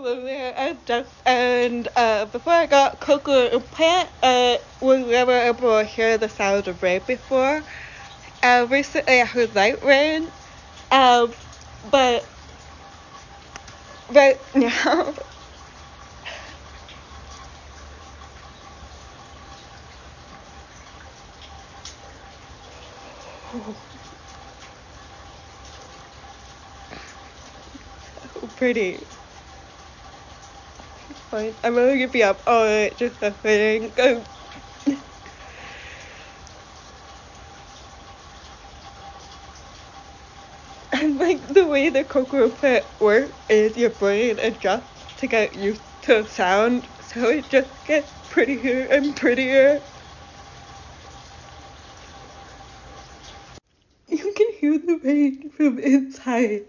hello there. I'm Jeff, and before I got cochlear implant, I was never able to hear the sound of rain before. Recently I heard light rain, um, but right now, pretty. Fine. I'm gonna be up all night just listening. And like the way the cochlear implant works is your brain adjusts to get used to sound, so it just gets prettier and prettier. You can hear the rain from inside.